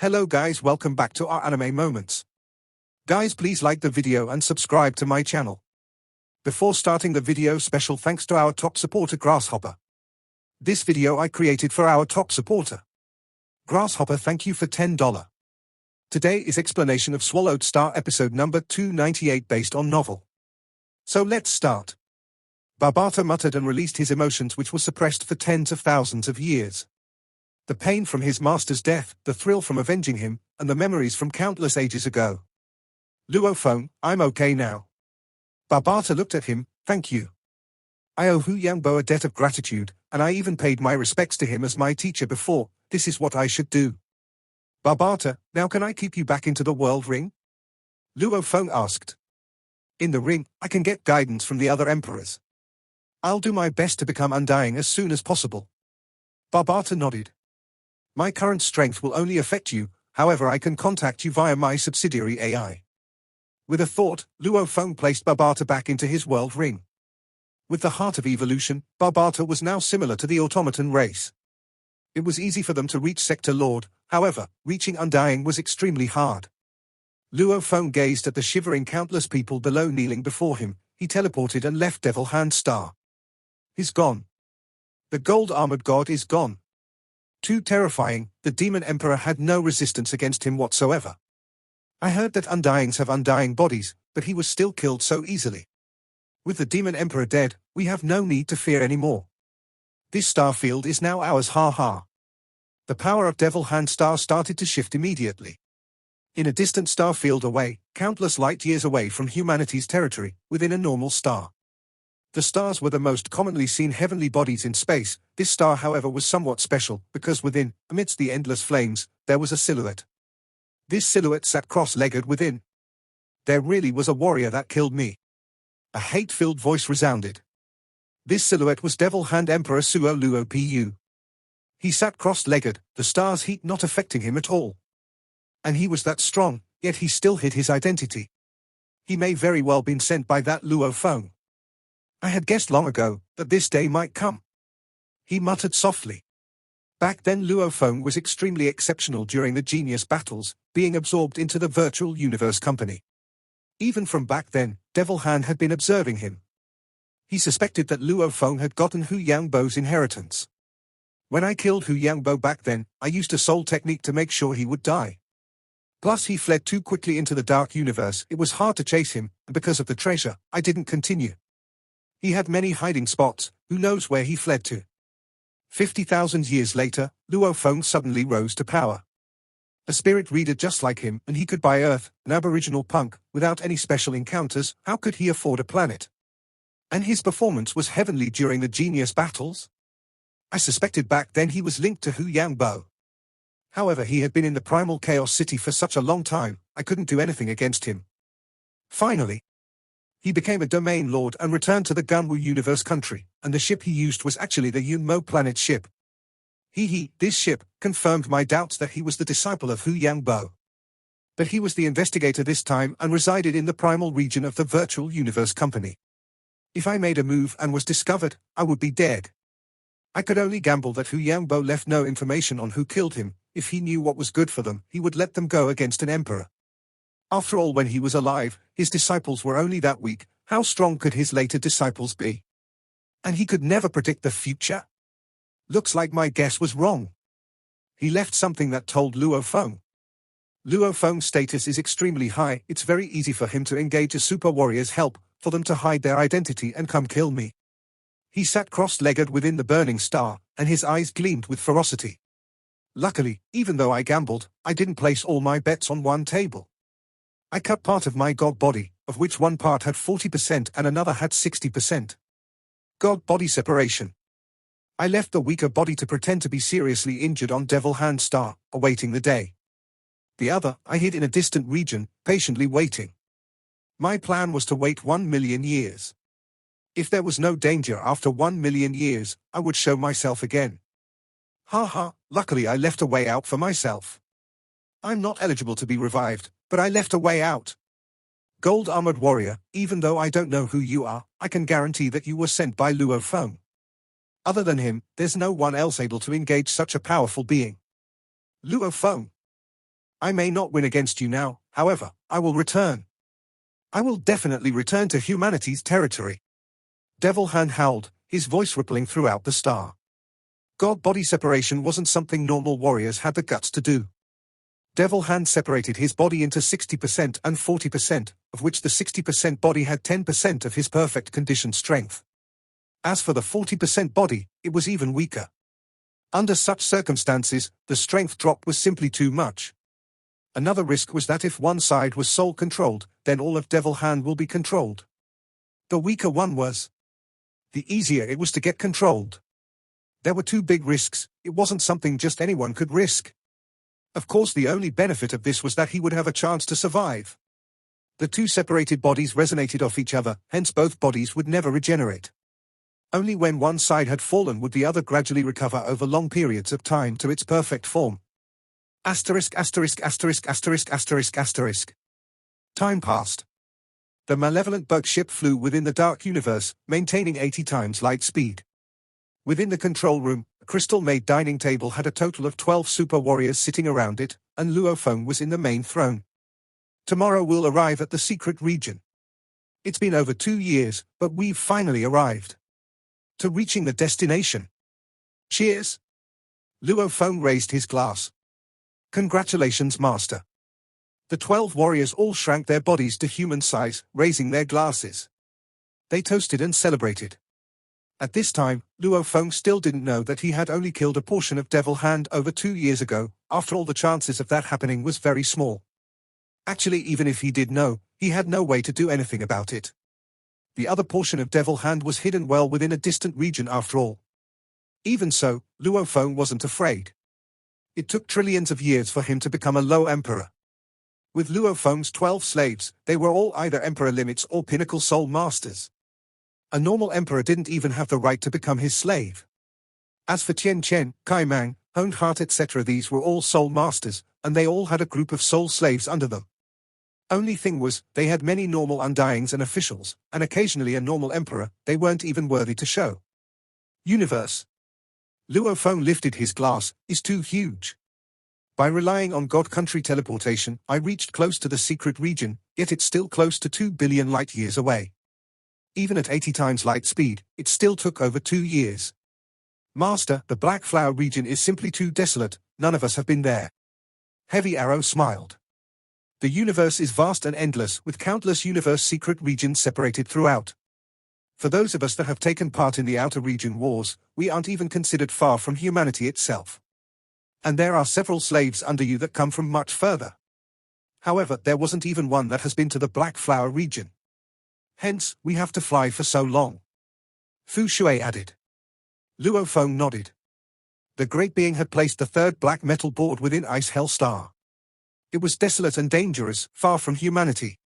Hello guys, welcome back to our anime moments. Guys, please like the video and subscribe to my channel. Before starting the video, special thanks to our top supporter Grasshopper. This video I created for our top supporter. Grasshopper, thank you for $10. Today is explanation of Swallowed Star episode number 298 based on novel. So let's start. Babata muttered and released his emotions which were suppressed for tens of thousands of years. The pain from his master's death, the thrill from avenging him, and the memories from countless ages ago. Luophone, I'm okay now. Babata looked at him, thank you. I owe Hu Yangbo a debt of gratitude, and I even paid my respects to him as my teacher before. This is what I should do. Babata, now can I keep you back into the world ring? Luophone asked. In the ring, I can get guidance from the other emperors. I'll do my best to become undying as soon as possible. Babata nodded. My current strength will only affect you, however I can contact you via my subsidiary AI. With a thought, Luophone placed Babata back into his world ring. With the heart of evolution, Babata was now similar to the automaton race. It was easy for them to reach Sector Lord, however, reaching undying was extremely hard. Luophone gazed at the shivering countless people below kneeling before him. He teleported and left Devil Hand Star. He's gone. The gold-armored god is gone. Too terrifying, the Demon Emperor had no resistance against him whatsoever. I heard that undyings have undying bodies, but he was still killed so easily. With the Demon Emperor dead, we have no need to fear anymore. This star field is now ours, ha ha. The power of Devil Hand Star started to shift immediately. In a distant star field away, countless light years away from humanity's territory, within a normal star. The stars were the most commonly seen heavenly bodies in space. This star, however, was somewhat special, because within, amidst the endless flames, there was a silhouette. This silhouette sat cross-legged within. There really was a warrior that killed me. A hate-filled voice resounded. This silhouette was Devil Hand Emperor Suo Luo Pu. He sat cross-legged, the star's heat not affecting him at all. And he was that strong, yet he still hid his identity. He may very well been sent by that Luophone. I had guessed long ago that this day might come. He muttered softly. Back then Luophone was extremely exceptional during the genius battles, being absorbed into the virtual universe company. Even from back then, Devil Hand had been observing him. He suspected that Luophone had gotten Hu Yangbo's inheritance. When I killed Hu Yangbo back then, I used a soul technique to make sure he would die. Plus he fled too quickly into the dark universe, it was hard to chase him, and because of the treasure, I didn't continue. He had many hiding spots, who knows where he fled to. 50,000 years later, Luophone suddenly rose to power. A spirit reader just like him, and he could buy Earth, an aboriginal punk, without any special encounters. How could he afford a planet? And his performance was heavenly during the genius battles? I suspected back then he was linked to Hu Yangbo. However, he had been in the primal chaos city for such a long time, I couldn't do anything against him. Finally, he became a domain lord and returned to the Gunwu universe country, and the ship he used was actually the Yunmo planet ship. This ship confirmed my doubts that he was the disciple of Hu Yangbo. But he was the investigator this time and resided in the primal region of the virtual universe company. If I made a move and was discovered, I would be dead. I could only gamble that Hu Yangbo left no information on who killed him. If he knew what was good for them, he would let them go against an emperor. After all, when he was alive, his disciples were only that weak. How strong could his later disciples be? And he could never predict the future? Looks like my guess was wrong. He left something that told Luophone. Luophone's status is extremely high. It's very easy for him to engage a super warrior's help, for them to hide their identity and come kill me. He sat cross-legged within the burning star, and his eyes gleamed with ferocity. Luckily, even though I gambled, I didn't place all my bets on one table. I cut part of my god body, of which one part had 40% and another had 60%. God body separation. I left the weaker body to pretend to be seriously injured on Devil Hand Star, awaiting the day. The other, I hid in a distant region, patiently waiting. My plan was to wait 1 million years. If there was no danger after 1 million years, I would show myself again. Ha, luckily I left a way out for myself. I'm not eligible to be revived, but I left a way out. Gold-armored warrior, even though I don't know who you are, I can guarantee that you were sent by Luophone. Other than him, there's no one else able to engage such a powerful being. Luophone. I may not win against you now, however, I will return. I will definitely return to humanity's territory. Devil Hand howled, his voice rippling throughout the star. God-body separation wasn't something normal warriors had the guts to do. Devil Hand separated his body into 60% and 40%, of which the 60% body had 10% of his perfect condition strength. As for the 40% body, it was even weaker. Under such circumstances, the strength drop was simply too much. Another risk was that if one side was soul-controlled, then all of Devil Hand will be controlled. The weaker one was, the easier it was to get controlled. There were two big risks. It wasn't something just anyone could risk. Of course, the only benefit of this was that he would have a chance to survive. The two separated bodies resonated off each other, hence both bodies would never regenerate. Only when one side had fallen would the other gradually recover over long periods of time to its perfect form. Asterisk, asterisk, asterisk, asterisk, asterisk, asterisk. Time passed. The malevolent bug ship flew within the dark universe, maintaining 80 times light speed. Within the control room, a crystal-made dining table had a total of 12 super warriors sitting around it, and Luofeng was in the main throne. Tomorrow we'll arrive at the secret region. It's been over 2 years, but we've finally arrived. To reaching the destination. Cheers! Luofeng raised his glass. Congratulations, Master. The 12 warriors all shrank their bodies to human size, raising their glasses. They toasted and celebrated. At this time, Luofeng still didn't know that he had only killed a portion of Devil Hand over 2 years ago. After all, the chances of that happening was very small. Actually, even if he did know, he had no way to do anything about it. The other portion of Devil Hand was hidden well within a distant region after all. Even so, Luofeng wasn't afraid. It took trillions of years for him to become a low emperor. With Luofeng's 12 slaves, they were all either emperor limits or pinnacle soul masters. A normal emperor didn't even have the right to become his slave. As for Tian Chen, Kai Mang, Honed Heart etc., these were all soul masters, and they all had a group of soul slaves under them. Only thing was, they had many normal undyings and officials, and occasionally a normal emperor. They weren't even worthy to show. Universe. Luofeng lifted his glass, is too huge. By relying on God country teleportation, I reached close to the secret region, yet it's still close to 2 billion light years away. Even at 80 times light speed, it still took over 2 years. Master, the Black Flower region is simply too desolate, none of us have been there. Heavy Arrow smiled. The universe is vast and endless, with countless universe secret regions separated throughout. For those of us that have taken part in the outer region wars, we aren't even considered far from humanity itself. And there are several slaves under you that come from much further. However, there wasn't even one that has been to the Black Flower region. Hence, we have to fly for so long. Fu Shui added. Luofeng nodded. The great being had placed the third black metal board within Ice Hell Star. It was desolate and dangerous, far from humanity.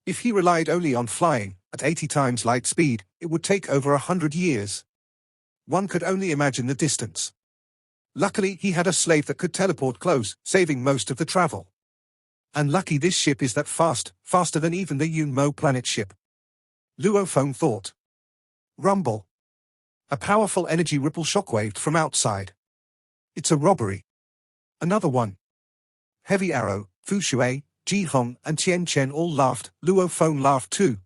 If he relied only on flying, at 80 times light speed, it would take over 100 years. One could only imagine the distance. Luckily, he had a slave that could teleport close, saving most of the travel. And lucky this ship is that fast, faster than even the Yunmo planet ship. Luofeng thought. Rumble. A powerful energy ripple shockwaved from outside. It's a robbery. Another one. Heavy Arrow, Fu Shui, Ji Hong and Tian Chen all laughed. Luofeng laughed too.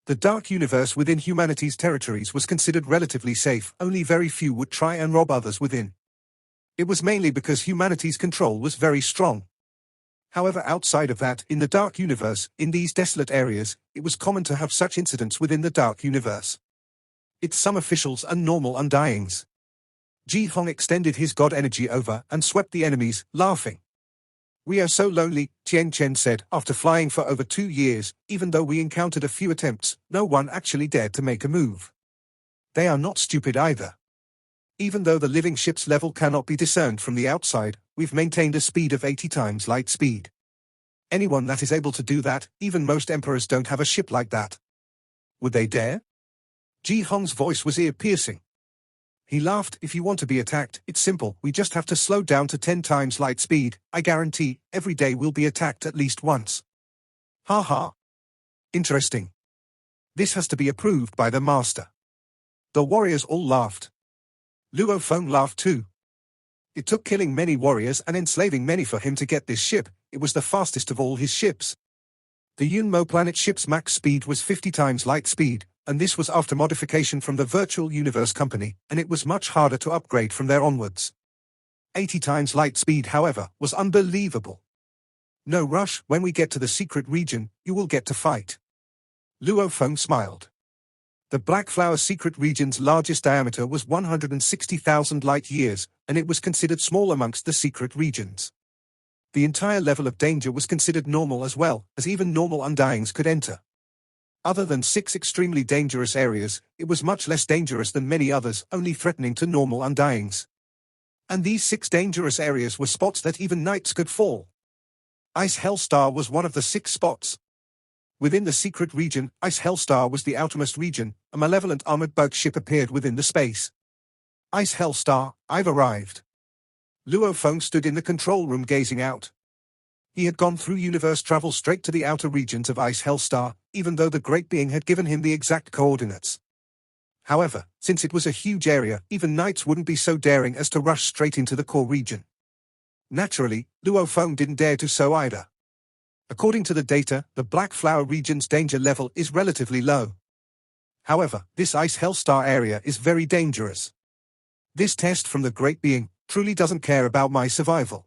The dark universe within humanity's territories was considered relatively safe. Only very few would try and rob others within. It was mainly because humanity's control was very strong. However, outside of that, in the dark universe, in these desolate areas, it was common to have such incidents within the dark universe. It's some officials and normal undyings. Ji Hong extended his god energy over and swept the enemies, laughing. We are so lonely, Tian Chen said, after flying for over 2 years, even though we encountered a few attempts, no one actually dared to make a move. They are not stupid either. Even though the living ship's level cannot be discerned from the outside, we've maintained a speed of 80 times light speed. Anyone that is able to do that, even most emperors don't have a ship like that. Would they dare? Ji Hong's voice was ear-piercing. He laughed. If you want to be attacked, it's simple, we just have to slow down to 10 times light speed. I guarantee, every day we'll be attacked at least once. Ha ha. Interesting. This has to be approved by the master. The warriors all laughed. Luofeng laughed too. It took killing many warriors and enslaving many for him to get this ship. It was the fastest of all his ships. The Unmo planet ship's max speed was 50 times light speed, and this was after modification from the Virtual Universe Company, and it was much harder to upgrade from there onwards. 80 times light speed, however, was unbelievable. No rush, when we get to the secret region, you will get to fight. Luo Feng smiled. The Black Flower secret region's largest diameter was 160,000 light-years, and it was considered small amongst the secret regions. The entire level of danger was considered normal as well, as even normal undyings could enter. Other than 6 extremely dangerous areas, it was much less dangerous than many others, only threatening to normal undyings. And these 6 dangerous areas were spots that even knights could fall. Ice Hellstar was one of the 6 spots. Within the secret region, Ice Hellstar was the outermost region. A malevolent armored bug ship appeared within the space. Ice Hellstar, I've arrived. Luo Feng stood in the control room gazing out. He had gone through universe travel straight to the outer regions of Ice Hellstar, even though the Great Being had given him the exact coordinates. However, since it was a huge area, even knights wouldn't be so daring as to rush straight into the core region. Naturally, Luo Feng didn't dare to so either. According to the data, the Black Flower region's danger level is relatively low. However, this Ice Hellstar area is very dangerous. This test from the Great Being truly doesn't care about my survival.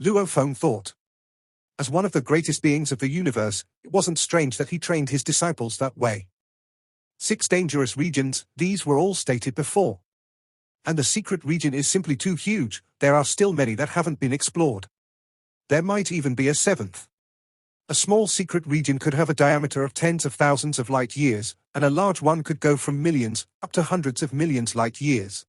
Luo Feng thought. As one of the greatest beings of the universe, it wasn't strange that he trained his disciples that way. 6 dangerous regions, these were all stated before. And the secret region is simply too huge. There are still many that haven't been explored. There might even be a 7th. A small secret region could have a diameter of tens of thousands of light-years, and a large one could go from millions up to hundreds of millions light-years.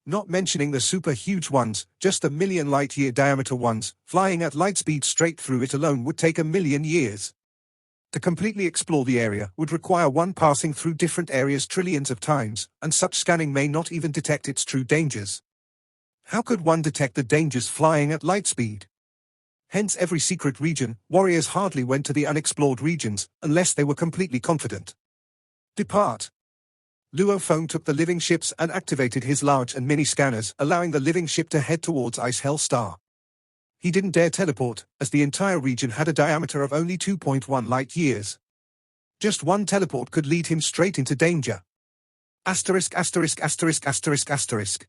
Not mentioning the super-huge ones, just the million light-year diameter ones, flying at light speed straight through it alone would take 1,000,000 years. To completely explore the area would require one passing through different areas trillions of times, and such scanning may not even detect its true dangers. How could one detect the dangers flying at light speed? Hence every secret region, warriors hardly went to the unexplored regions, unless they were completely confident. Depart. Luo Feng took the living ships and activated his large and mini scanners, allowing the living ship to head towards Ice Hellstar. He didn't dare teleport, as the entire region had a diameter of only 2.1 light-years. Just one teleport could lead him straight into danger. Asterisk asterisk asterisk asterisk asterisk.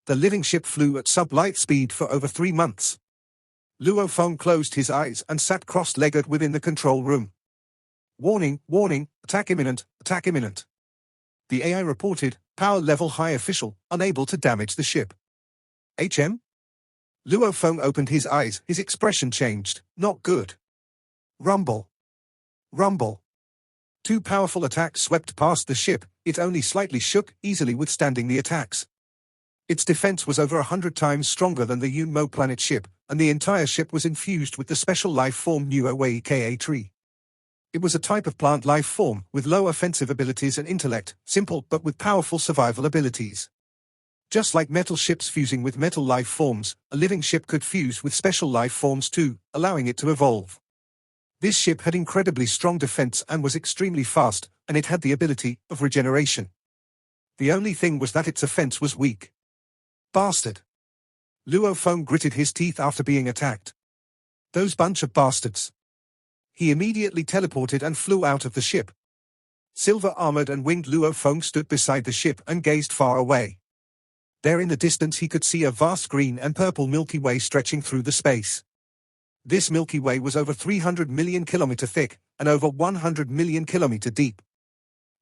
The living ship flew at sub-light speed for over 3 months. Luo Feng closed his eyes and sat cross-legged within the control room. Warning, warning, attack imminent, attack imminent. The AI reported, power level high official, unable to damage the ship. HM? Luo Feng opened his eyes, his expression changed, not good. Rumble. Rumble. 2 powerful attacks swept past the ship, it only slightly shook, easily withstanding the attacks. Its defense was over 100 times stronger than the Unmo planet ship, and the entire ship was infused with the special life form Nuawei Ka tree. It was a type of plant life form, with low offensive abilities and intellect, simple but with powerful survival abilities. Just like metal ships fusing with metal life forms, a living ship could fuse with special life forms too, allowing it to evolve. This ship had incredibly strong defense and was extremely fast, and it had the ability of regeneration. The only thing was that its offense was weak. Bastard. Luo Feng gritted his teeth after being attacked. Those bunch of bastards. He immediately teleported and flew out of the ship. Silver-armored and winged Luo Feng stood beside the ship and gazed far away. There in the distance he could see a vast green and purple Milky Way stretching through the space. This Milky Way was over 300 million kilometers thick, and over 100 million kilometers deep.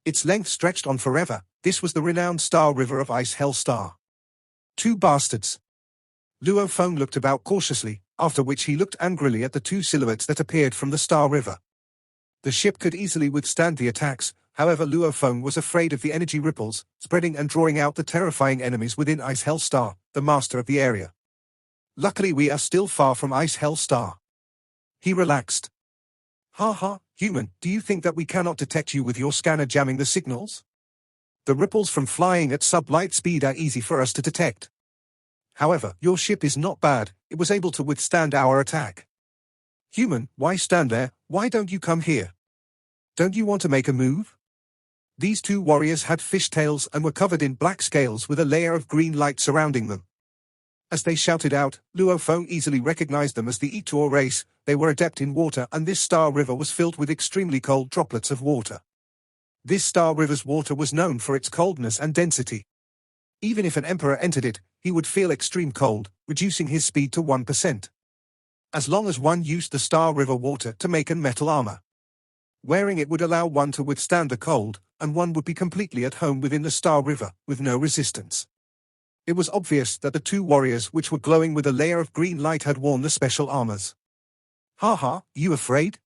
Its length stretched on forever. This was the renowned star river of Ice Hellstar. 2 bastards. Luo Feng looked about cautiously, after which he looked angrily at the 2 silhouettes that appeared from the Star River. The ship could easily withstand the attacks, however Luo Feng was afraid of the energy ripples, spreading and drawing out the terrifying enemies within Ice Hellstar, the master of the area. Luckily we are still far from Ice Hellstar. He relaxed. Ha ha, human, do you think that we cannot detect you with your scanner jamming the signals? The ripples from flying at sub-light speed are easy for us to detect. However, your ship is not bad, it was able to withstand our attack. Human, why stand there, why don't you come here? Don't you want to make a move? These 2 warriors had fishtails and were covered in black scales with a layer of green light surrounding them. As they shouted out, Luo Feng easily recognized them as the Ituo race. They were adept in water, and this star river was filled with extremely cold droplets of water. This star river's water was known for its coldness and density. Even if an emperor entered it, he would feel extreme cold, reducing his speed to 1%. As long as one used the star river water to make a metal armor. Wearing it would allow one to withstand the cold, and one would be completely at home within the star river, with no resistance. It was obvious that the two warriors which were glowing with a layer of green light had worn the special armors. "Ha ha, you afraid?"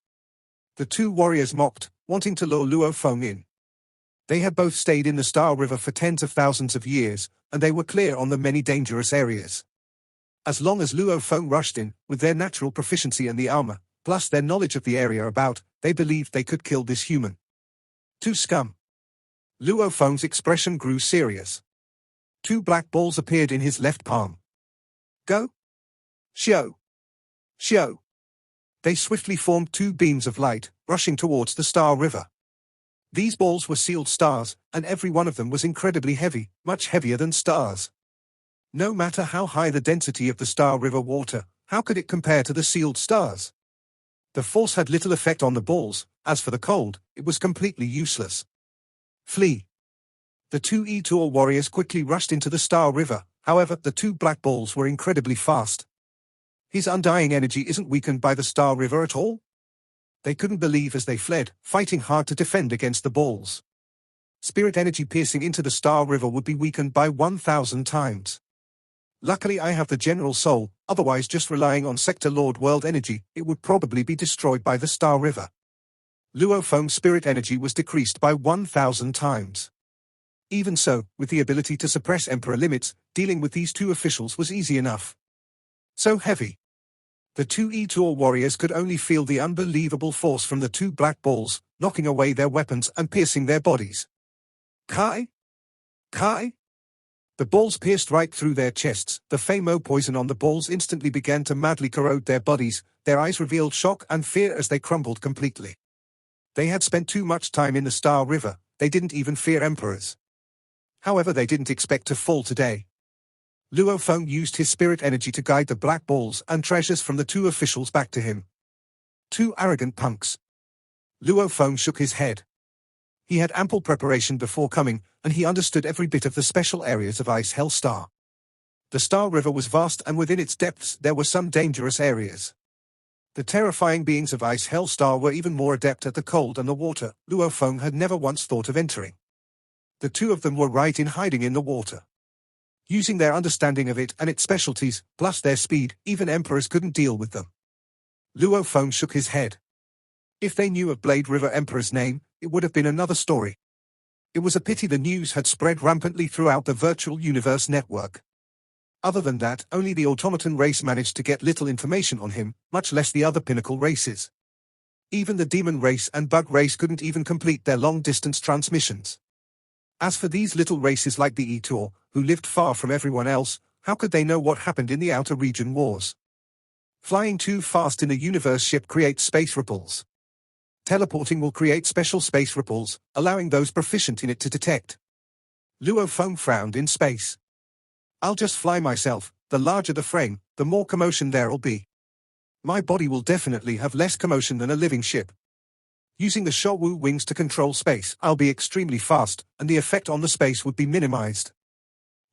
The two warriors mocked, wanting to lure Luo Feng in. They had both stayed in the Star River for tens of thousands of years, and they were clear on the many dangerous areas. As long as Luo Feng rushed in, with their natural proficiency in the armor, plus their knowledge of the area about, they believed they could kill this human. "Two scum." Luo Feng's expression grew serious. Two black balls appeared in his left palm. "Go! Xiao! Xiao!" They swiftly formed two beams of light, rushing towards the Star River. These balls were sealed stars, and every one of them was incredibly heavy, much heavier than stars. No matter how high the density of the Star River water, how could it compare to the sealed stars? The force had little effect on the balls. As for the cold, it was completely useless. "Flee!" The two Ituo warriors quickly rushed into the Star River. However, the two black balls were incredibly fast. His undying energy isn't weakened by the Star River at all? They couldn't believe as they fled, fighting hard to defend against the balls. Spirit energy piercing into the Star River would be weakened by 1,000 times. Luckily I have the General Soul, otherwise just relying on Sector Lord World energy, it would probably be destroyed by the Star River. Luo Feng's spirit energy was decreased by 1,000 times. Even so, with the ability to suppress Emperor limits, dealing with these two officials was easy enough. So heavy. The two Ituo warriors could only feel the unbelievable force from the two black balls, knocking away their weapons and piercing their bodies. Kai? Kai? The balls pierced right through their chests. The Famo poison on the balls instantly began to madly corrode their bodies. Their eyes revealed shock and fear as they crumbled completely. They had spent too much time in the Star River. They didn't even fear emperors. However, they didn't expect to fall today. Luo Feng used his spirit energy to guide the black balls and treasures from the two officials back to him. Two arrogant punks. Luo Feng shook his head. He had ample preparation before coming, and he understood every bit of the special areas of Ice Hell Star. The Star River was vast, and within its depths there were some dangerous areas. The terrifying beings of Ice Hell Star were even more adept at the cold and the water. Luo Feng had never once thought of entering. The two of them were right in hiding in the water. Using their understanding of it and its specialties, plus their speed, even emperors couldn't deal with them. Luo Feng shook his head. If they knew of Blade River Emperor's name, it would have been another story. It was a pity the news had spread rampantly throughout the virtual universe network. Other than that, only the automaton race managed to get little information on him, much less the other pinnacle races. Even the demon race and bug race couldn't even complete their long-distance transmissions. As for these little races like the Ituo, who lived far from everyone else, how could they know what happened in the outer region wars? Flying too fast in a universe ship creates space ripples. Teleporting will create special space ripples, allowing those proficient in it to detect. Luo Feng frowned in space. "I'll just fly myself. The larger the frame, the more commotion there'll be. My body will definitely have less commotion than a living ship. Using the Showu wings to control space, I'll be extremely fast, and the effect on the space would be minimized.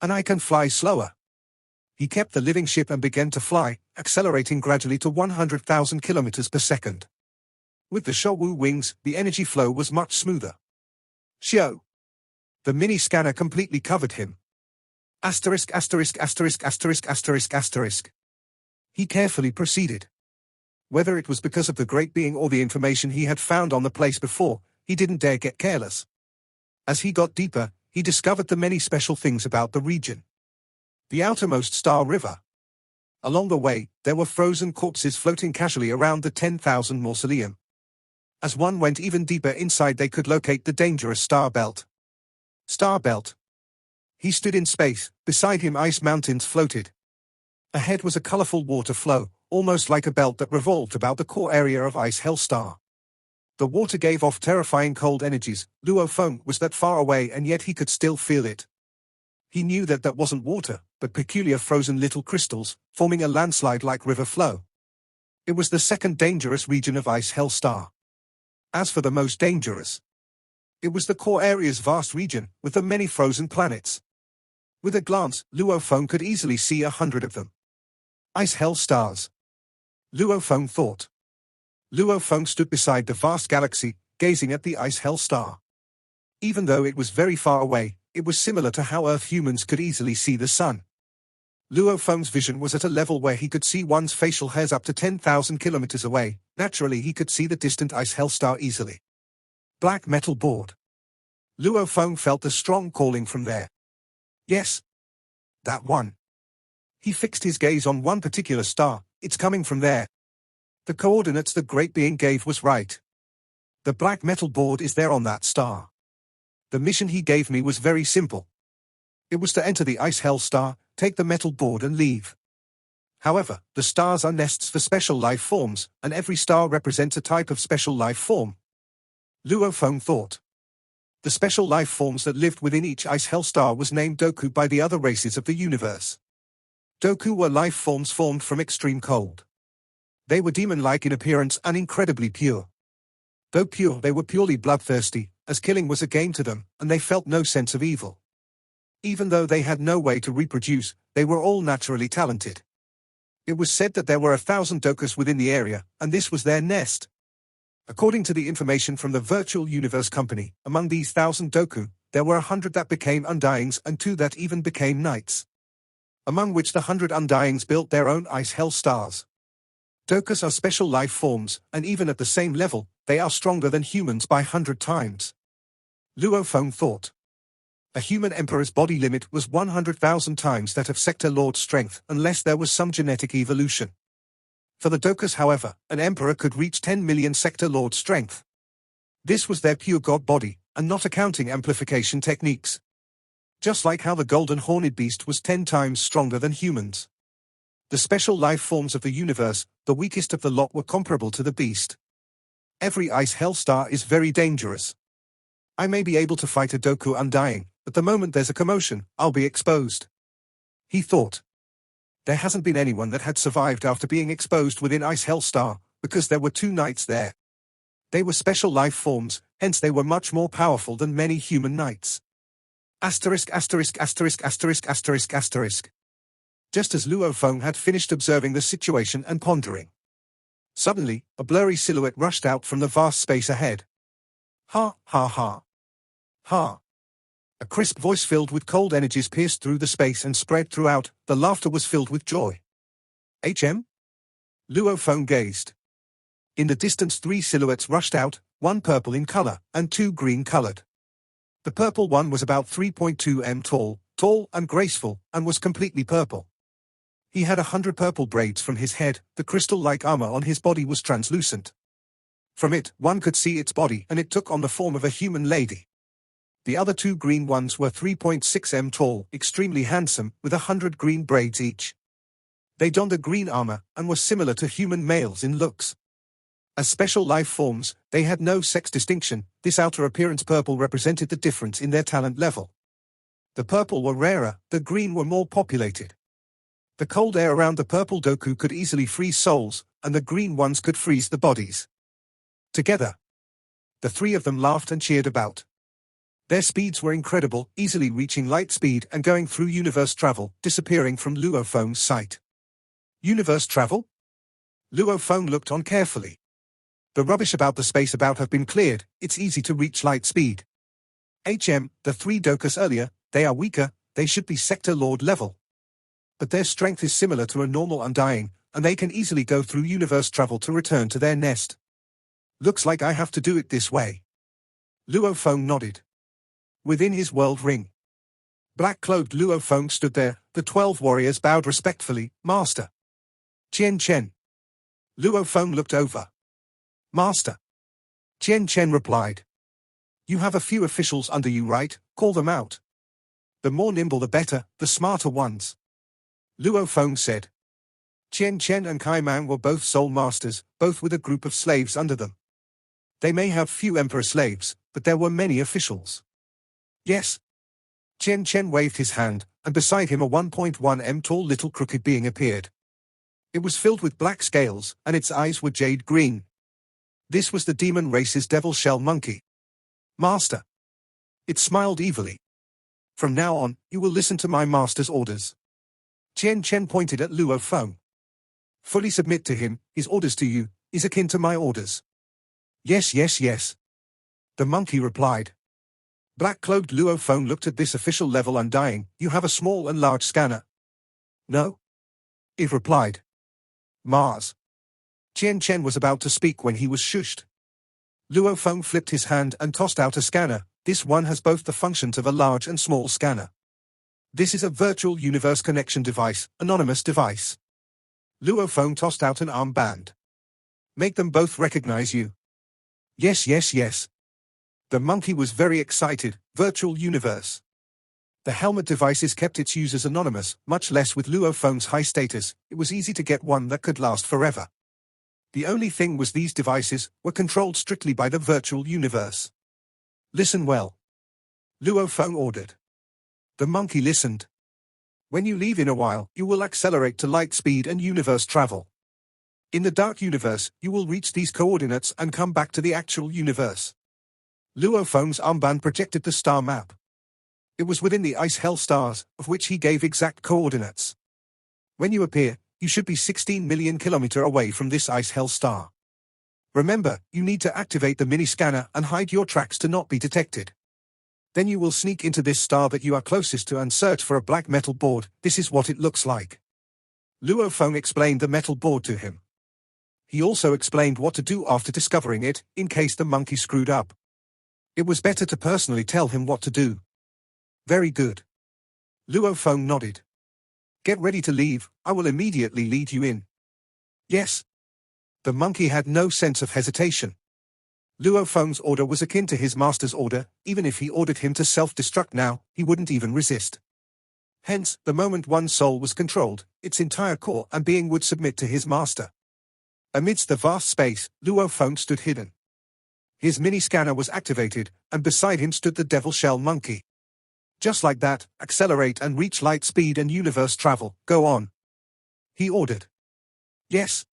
And I can fly slower." He kept the living ship and began to fly, accelerating gradually to 100,000 kilometers per second. With the Showu wings, the energy flow was much smoother. "Xiao!" The mini scanner completely covered him. Asterisk asterisk asterisk asterisk asterisk asterisk. He carefully proceeded. Whether it was because of the great being or the information he had found on the place before, he didn't dare get careless. As he got deeper, he discovered the many special things about the region. The outermost Star River. Along the way, there were frozen corpses floating casually around the 10,000 mausoleum. As one went even deeper inside, they could locate the dangerous Star Belt. Star Belt. He stood in space. Beside him ice mountains floated. Ahead was a colorful water flow, almost like a belt that revolved about the core area of Ice Hell Star. The water gave off terrifying cold energies. Luo Feng was that far away and yet he could still feel it. He knew that that wasn't water, but peculiar frozen little crystals, forming a landslide-like river flow. It was the second dangerous region of Ice Hell Star. As for the most dangerous, it was the core area's vast region, with the many frozen planets. With a glance, Luo Feng could easily see 100 of them. Ice Hell Stars. Luo Feng thought. Luo Feng stood beside the vast galaxy, gazing at the Ice Hell Star. Even though it was very far away, it was similar to how Earth humans could easily see the sun. Luo Feng's vision was at a level where he could see one's facial hairs up to 10,000 kilometers away. Naturally, he could see the distant Ice Hell Star easily. Black metal board. Luo Feng felt a strong calling from there. Yes. That one. He fixed his gaze on one particular star. It's coming from there. The coordinates the great being gave was right. The black metal board is there on that star. The mission he gave me was very simple. It was to enter the Ice Hell Star, take the metal board and leave. However, the stars are nests for special life forms, and every star represents a type of special life form. Luo Feng thought. The special life forms that lived within each Ice Hell Star was named Doku by the other races of the universe. Doku were life forms formed from extreme cold. They were demon-like in appearance and incredibly pure. Though pure, they were purely bloodthirsty, as killing was a game to them, and they felt no sense of evil. Even though they had no way to reproduce, they were all naturally talented. It was said that there were 1,000 Dokus within the area, and this was their nest. According to the information from the Virtual Universe Company, among these 1,000 Doku, there were 100 that became Undyings and 2 that even became Knights. Among which the 100 Undyings built their own Ice Hell Stars. Dokus are special life forms, and even at the same level, they are stronger than humans by 100 times. Luo Feng thought. A human emperor's body limit was 100,000 times that of Sector Lord's strength, unless there was some genetic evolution. For the Dokus, however, an emperor could reach 10 million Sector Lord strength. This was their pure god body, and not accounting amplification techniques. Just like how the golden horned beast was 10 times stronger than humans. The special life forms of the universe, the weakest of the lot, were comparable to the beast. Every Ice Hell Star is very dangerous. I may be able to fight a Doku Undying, but the moment there's a commotion, I'll be exposed. He thought. There hasn't been anyone that had survived after being exposed within Ice Hell Star, because there were 2 knights there. They were special life forms, hence they were much more powerful than many human knights. Asterisk asterisk asterisk asterisk asterisk asterisk. Just as Luo Feng had finished observing the situation and pondering. Suddenly, a blurry silhouette rushed out from the vast space ahead. Ha, ha, ha. Ha. A crisp voice filled with cold energies pierced through the space and spread throughout. The laughter was filled with joy. HM? Luo Feng gazed. In the distance 3 silhouettes rushed out, 1 purple in color, and 2 green-colored. The purple one was about 3.2 m tall and graceful, and was completely purple. He had 100 purple braids from his head. The crystal-like armor on his body was translucent. From it, one could see its body, and it took on the form of a human lady. The other 2 green ones were 3.6 m tall, extremely handsome, with 100 green braids each. They donned a green armor, and were similar to human males in looks. As special life forms, they had no sex distinction. This outer appearance purple represented the difference in their talent level. The purple were rarer, the green were more populated. The cold air around the purple Doku could easily freeze souls, and the green ones could freeze the bodies. Together, the 3 of them laughed and cheered about. Their speeds were incredible, easily reaching light speed and going through universe travel, disappearing from Luo Feng's sight. Universe travel? Luo Feng looked on carefully. The rubbish about the space about have been cleared. It's easy to reach light speed. HM, the 3 Dokus earlier, they are weaker, they should be Sector Lord level. But their strength is similar to a normal Undying, and they can easily go through universe travel to return to their nest. Looks like I have to do it this way. Luo Feng nodded. Within his world ring, black-clothed Luo Feng stood there. The 12 warriors bowed respectfully. Master. Chen Chen. Luo Feng looked over. Master. Chen Chen replied. You have a few officials under you, right? Call them out. The more nimble the better, the smarter ones. Luo Feng said. Chen Chen and Kai Man were both soul masters, both with a group of slaves under them. They may have few emperor slaves, but there were many officials. Yes. Chen Chen waved his hand, and beside him a 1.1 m tall little crooked being appeared. It was filled with black scales, and its eyes were jade green. This was the demon race's devil shell monkey. Master. It smiled evilly. From now on, you will listen to my master's orders. Chen Chen pointed at Luo Feng. Fully submit to him, his orders to you, is akin to my orders. Yes, yes, yes. The monkey replied. Black-cloaked Luo Feng looked at this official level undying. You have a small and large scanner. No? It replied. Mars. Chen Chen was about to speak when he was shushed. Luo Feng flipped his hand and tossed out a scanner. This one has both the functions of a large and small scanner. This is a virtual universe connection device, anonymous device. Luo Feng tossed out an armband. Make them both recognize you. Yes, yes, yes. The monkey was very excited. Virtual universe. The helmet devices kept its users anonymous, much less with Luo Feng's high status. It was easy to get one that could last forever. The only thing was these devices were controlled strictly by the virtual universe. Listen well. Luo Feng ordered. The monkey listened. When you leave in a while, you will accelerate to light speed and universe travel. In the dark universe, you will reach these coordinates and come back to the actual universe. Luo Feng's armband projected the star map. It was within the ice hell stars, of which he gave exact coordinates. When you appear, you should be 16 million kilometers away from this ice hell star. Remember, you need to activate the mini scanner and hide your tracks to not be detected. Then you will sneak into this star that you are closest to and search for a black metal board. This is what it looks like. Luo Feng explained the metal board to him. He also explained what to do after discovering it, in case the monkey screwed up. It was better to personally tell him what to do. Very good. Luo Feng nodded. Get ready to leave, I will immediately lead you in. Yes. The monkey had no sense of hesitation. Luo Feng's order was akin to his master's order. Even if he ordered him to self-destruct now, he wouldn't even resist. Hence, the moment one soul was controlled, its entire core and being would submit to his master. Amidst the vast space, Luo Feng stood hidden. His mini-scanner was activated, and beside him stood the devil shell monkey. Just like that, accelerate and reach light speed and universe travel, go on. He ordered. Yes.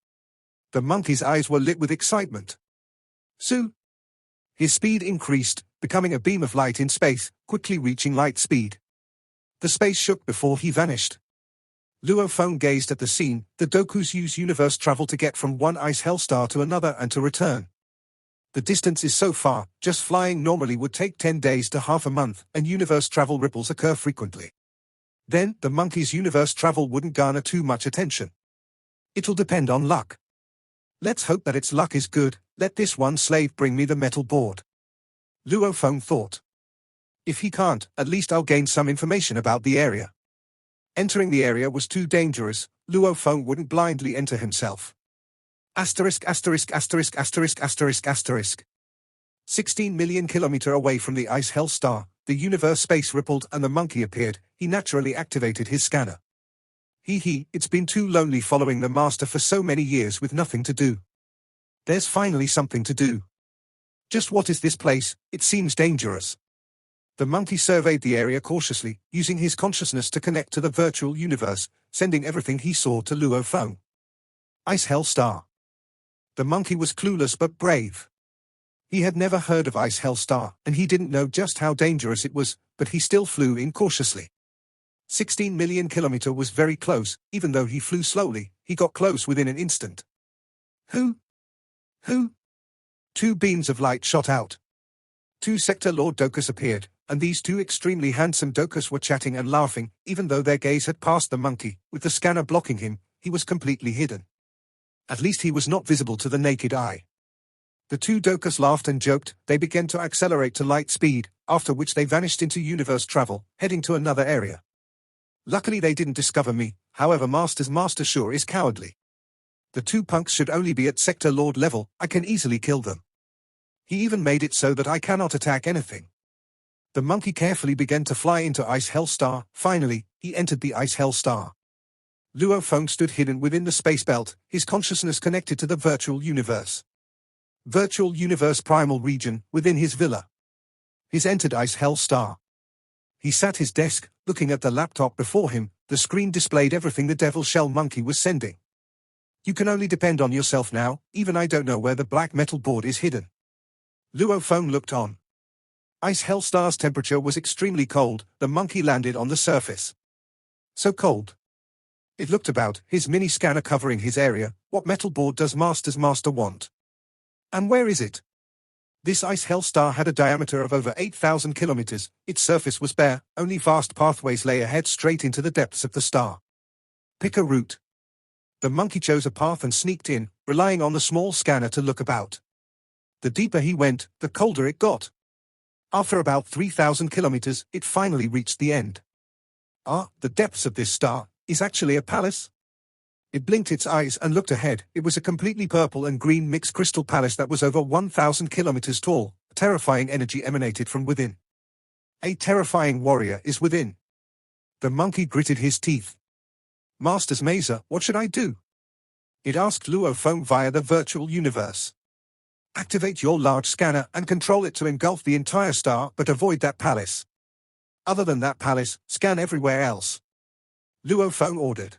The monkey's eyes were lit with excitement. Soon. His speed increased, becoming a beam of light in space, quickly reaching light speed. The space shook before he vanished. Luo Feng gazed at the scene. The Dokus use universe travel to get from one ice hell star to another and to return. The distance is so far, just flying normally would take 10 days to half a month, and universe travel ripples occur frequently. Then, the monkey's universe travel wouldn't garner too much attention. It'll depend on luck. Let's hope that its luck is good. Let this one slave bring me the metal board. Luo Feng thought. If he can't, at least I'll gain some information about the area. Entering the area was too dangerous. Luo Feng wouldn't blindly enter himself. Asterisk asterisk asterisk asterisk asterisk asterisk. 16 million kilometers away from the ice hell star, the universe space rippled and the monkey appeared. He naturally activated his scanner. It's been too lonely following the master for so many years with nothing to do. There's finally something to do. Just what is this place? It seems dangerous. The monkey surveyed the area cautiously, using his consciousness to connect to the virtual universe, sending everything he saw to Luo Feng. Ice hell star. The monkey was clueless but brave. He had never heard of Ice Hell Star, and he didn't know just how dangerous it was, but he still flew in cautiously. 16 million kilometers was very close. Even though he flew slowly, he got close within an instant. Who? 2 beams of light shot out. 2 Sector Lord Dokus appeared, and these 2 extremely handsome Dokus were chatting and laughing. Even though their gaze had passed the monkey, with the scanner blocking him, he was completely hidden. At least he was not visible to the naked eye. The 2 Dokus laughed and joked. They began to accelerate to light speed, after which they vanished into universe travel, heading to another area. Luckily they didn't discover me. However, Master sure is cowardly. The 2 punks should only be at Sector Lord level. I can easily kill them. He even made it so that I cannot attack anything. The monkey carefully began to fly into Ice Hell Star. Finally, he entered the Ice Hell Star. Luo Feng stood hidden within the space belt, his consciousness connected to the virtual universe. Virtual universe primal region, within his villa. He's entered Ice Hell Star. He sat his desk, looking at the laptop before him. The screen displayed everything the devil shell monkey was sending. You can only depend on yourself now, even I don't know where the black metal board is hidden. Luo Feng looked on. Ice Hellstar's temperature was extremely cold. The monkey landed on the surface. So cold. It looked about, his mini scanner covering his area. What metal board does Master's master want? And where is it? This Ice Hellstar had a diameter of over 8,000 kilometers. Its surface was bare, only vast pathways lay ahead straight into the depths of the star. Pick a route. The monkey chose a path and sneaked in, relying on the small scanner to look about. The deeper he went, the colder it got. After about 3,000 kilometers, it finally reached the end. The depths of this star is actually a palace? It blinked its eyes and looked ahead. It was a completely purple and green mixed crystal palace that was over 1,000 kilometers tall. A terrifying energy emanated from within. A terrifying warrior is within. The monkey gritted his teeth. Master's Mazer, what should I do? It asked Luo Feng via the virtual universe. Activate your large scanner and control it to engulf the entire star, but avoid that palace. Other than that palace, scan everywhere else. Luo Feng ordered.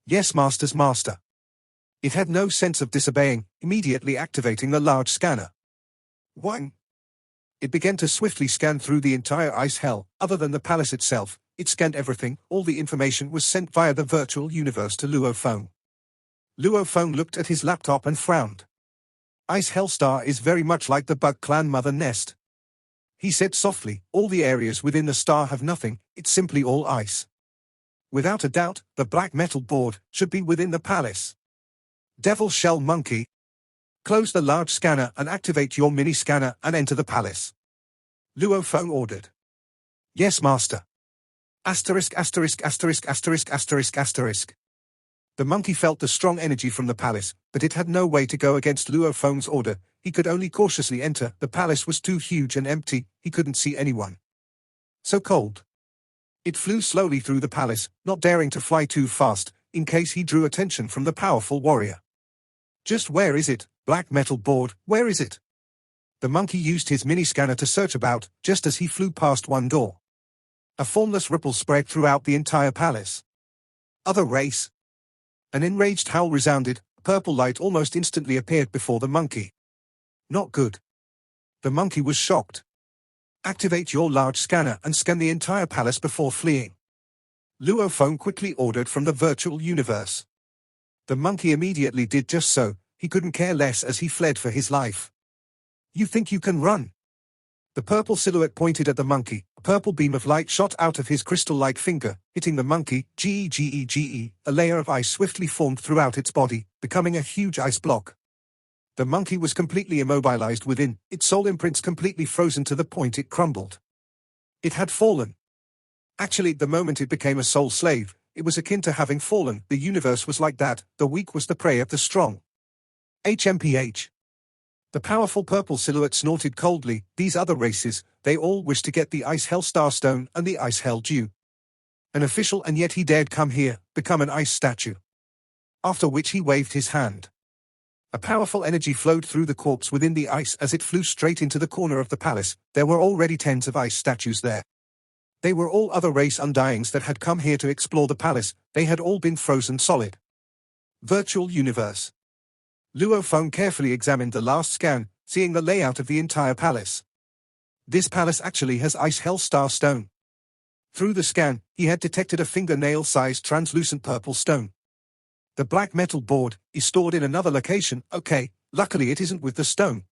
Yes, Master's master. It had no sense of disobeying, immediately activating the large scanner. Wang. It began to swiftly scan through the entire ice hell. Other than the palace itself, it scanned everything. All the information was sent via the virtual universe to Luo Feng. Luo Feng looked at his laptop and frowned. Ice Hellstar is very much like the Bug Clan mother nest. He said softly, all the areas within the star have nothing, it's simply all ice. Without a doubt, the black metal board should be within the palace. Devil Shell Monkey. Close the large scanner and activate your mini scanner and enter the palace. Luo Feng ordered. Yes, Master. Asterisk asterisk asterisk asterisk asterisk asterisk. The monkey felt the strong energy from the palace, but it had no way to go against Luo Feng's order. He could only cautiously enter. The palace was too huge and empty. He couldn't see anyone. So cold. It flew slowly through the palace, not daring to fly too fast, in case he drew attention from the powerful warrior. Just where is it, black metal board, where is it? The monkey used his mini scanner to search about, just as he flew past one door. A formless ripple spread throughout the entire palace. Other race. An enraged howl resounded. Purple light almost instantly appeared before the monkey. Not good. The monkey was shocked. Activate your large scanner and scan the entire palace before fleeing. Luo Feng quickly ordered from the virtual universe. The monkey immediately did just so. He couldn't care less as he fled for his life. You think you can run? The purple silhouette pointed at the monkey. A purple beam of light shot out of his crystal-like finger, hitting the monkey. Ge. A layer of ice swiftly formed throughout its body, becoming a huge ice block. The monkey was completely immobilized within, its soul imprints completely frozen to the point it crumbled. It had fallen. Actually, the moment it became a soul slave, it was akin to having fallen. The universe was like that. The weak was the prey of the strong. HMPH. The powerful purple silhouette snorted coldly. These other races, they all wish to get the Ice Hell Star Stone and the Ice Hell Dew. An official, and yet he dared come here, become an ice statue. After which he waved his hand. A powerful energy flowed through the corpse within the ice as it flew straight into the corner of the palace. There were already tens of ice statues there. They were all other race undyings that had come here to explore the palace. They had all been frozen solid. Virtual universe. Luo Feng carefully examined the last scan, seeing the layout of the entire palace. This palace actually has Ice Hell Star Stone. Through the scan, he had detected a fingernail-sized translucent purple stone. The black metal board is stored in another location. Okay, luckily it isn't with the stone.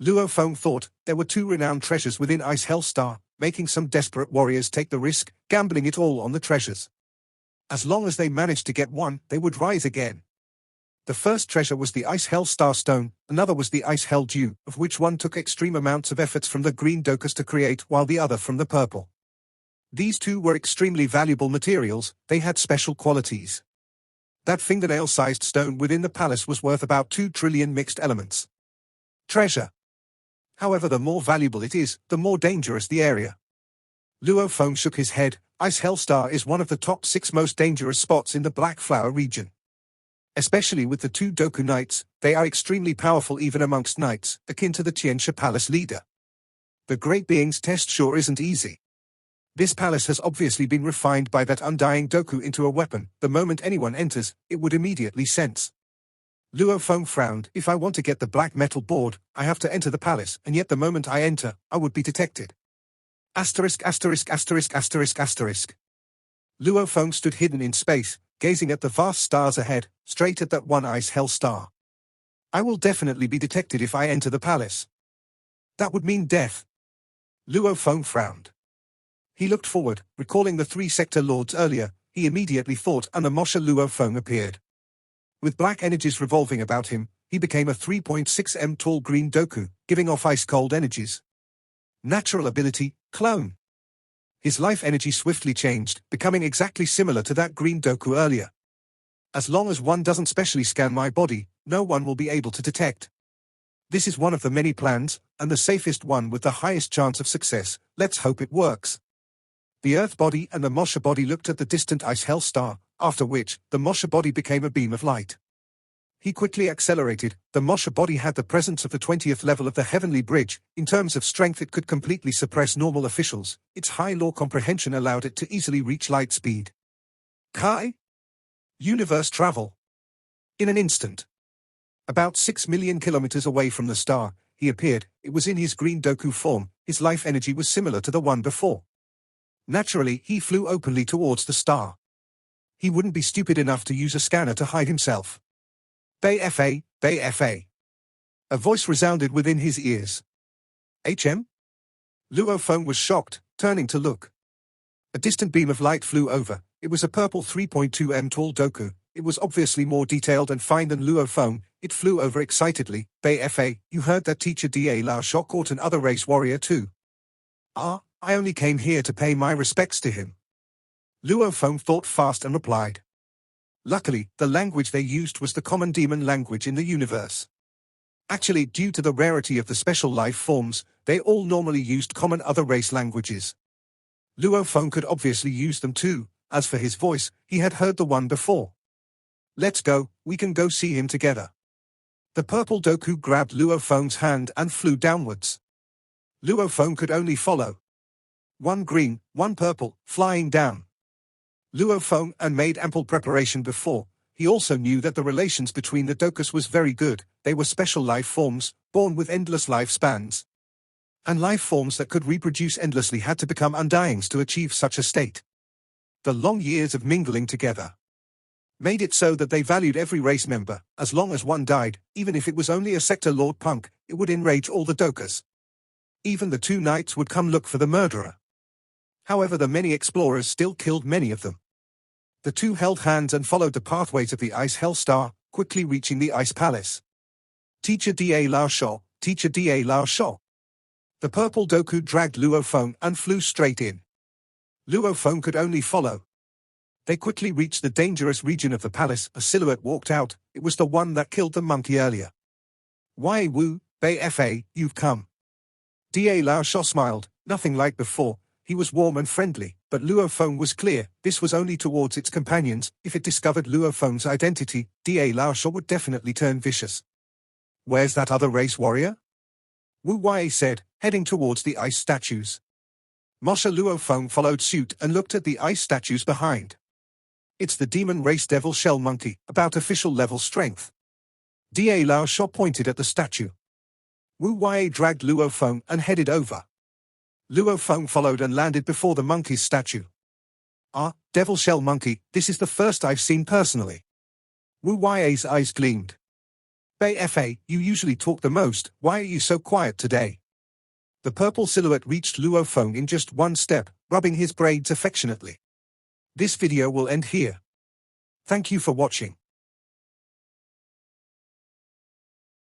Luo Feng thought there were two renowned treasures within Ice Hell Star, making some desperate warriors take the risk, gambling it all on the treasures. As long as they managed to get one, they would rise again. The first treasure was the Ice Hell Star Stone, another was the Ice Hell Dew, of which one took extreme amounts of efforts from the green Dokus to create, while the other from the purple. These two were extremely valuable materials. They had special qualities. That fingernail-sized stone within the palace was worth about 2 trillion mixed elements. Treasure. However, the more valuable it is, the more dangerous the area. Luo Feng shook his head. Ice Hell Star is one of the top 6 most dangerous spots in the Black Flower region. Especially with the 2 Doku Knights, they are extremely powerful even amongst knights, akin to the Tianxia Palace leader. The Great Being's test sure isn't easy. This palace has obviously been refined by that undying Doku into a weapon. The moment anyone enters, it would immediately sense. Luo Feng frowned. If I want to get the black metal board, I have to enter the palace, and yet the moment I enter, I would be detected. Asterisk asterisk asterisk asterisk asterisk. Luo Feng stood hidden in space, gazing at the vast stars ahead, straight at that one ice hell star. I will definitely be detected if I enter the palace. That would mean death. Luo Feng frowned. He looked forward, recalling the 3 sector lords earlier. He immediately thought, and the mosha Luo Feng appeared. With black energies revolving about him, he became a 3.6 m tall green Doku, giving off ice-cold energies. Natural ability, Clone. His life energy swiftly changed, becoming exactly similar to that green Doku earlier. As long as one doesn't specially scan my body, no one will be able to detect. This is one of the many plans, and the safest one with the highest chance of success. Let's hope it works. The Earth body and the mosha body looked at the distant ice hell star, after which, the mosha body became a beam of light. He quickly accelerated. The mosha body had the presence of the 20th level of the heavenly bridge. In terms of strength, it could completely suppress normal officials. Its high law comprehension allowed it to easily reach light speed. Kai? Universe travel. In an instant. About 6 million kilometers away from the star, he appeared. It was in his green Doku form. His life energy was similar to the one before. Naturally, he flew openly towards the star. He wouldn't be stupid enough to use a scanner to hide himself. Bay FA, Bay FA. A voice resounded within his ears. HM? Luo Feng was shocked, turning to look. A distant beam of light flew over. It was a purple 3.2 m tall Doku. It was obviously more detailed and fine than Luo Feng. It flew over excitedly. Bay FA, you heard that teacher Da Lao Shok caught an other race warrior too. Ah, I only came here to pay my respects to him. Luo Feng thought fast and replied. Luckily, the language they used was the common demon language in the universe. Actually, due to the rarity of the special life forms, they all normally used common other race languages. Luo Feng could obviously use them too. As for his voice, he had heard the one before. Let's go, we can go see him together. The purple Doku grabbed Luo Feng's hand and flew downwards. Luo Feng could only follow. One green, one purple, flying down. Luo Feng and made ample preparation before. He also knew that the relations between the Dokus was very good. They were special life forms, born with endless lifespans. And life forms that could reproduce endlessly had to become undyings to achieve such a state. The long years of mingling together made it so that they valued every race member. As long as one died, even if it was only a sector lord punk, it would enrage all the Dokus. Even the 2 knights would come look for the murderer. However, the many explorers still killed many of them. The 2 held hands and followed the pathways of the ice hell star, quickly reaching the ice palace. Teacher Da Lao Shok, Teacher Da Lao Shok. The purple Doku dragged Luo Feng and flew straight in. Luo Feng could only follow. They quickly reached the dangerous region of the palace. A silhouette walked out. It was the one that killed the monkey earlier. Why Wu, Bay FA, you've come. Da Lao Shok smiled, nothing like before. He was warm and friendly, but Luo Feng was clear. This was only towards its companions. If it discovered Luo Feng's identity, Da Lao Shok would definitely turn vicious. Where's that other race warrior? Wu Wei said, heading towards the ice statues. Mosha Luo Feng followed suit and looked at the ice statues behind. It's the demon race devil shell monkey, about official level strength. Da Lao Shok pointed at the statue. Wu Wei dragged Luo Feng and headed over. Luo Feng followed and landed before the monkey's statue. Ah, devil shell monkey, this is the first I've seen personally. Wu Wei's eyes gleamed. Bay FA, you usually talk the most, why are you so quiet today? The purple silhouette reached Luo Feng in just one step, rubbing his braids affectionately. This video will end here. Thank you for watching.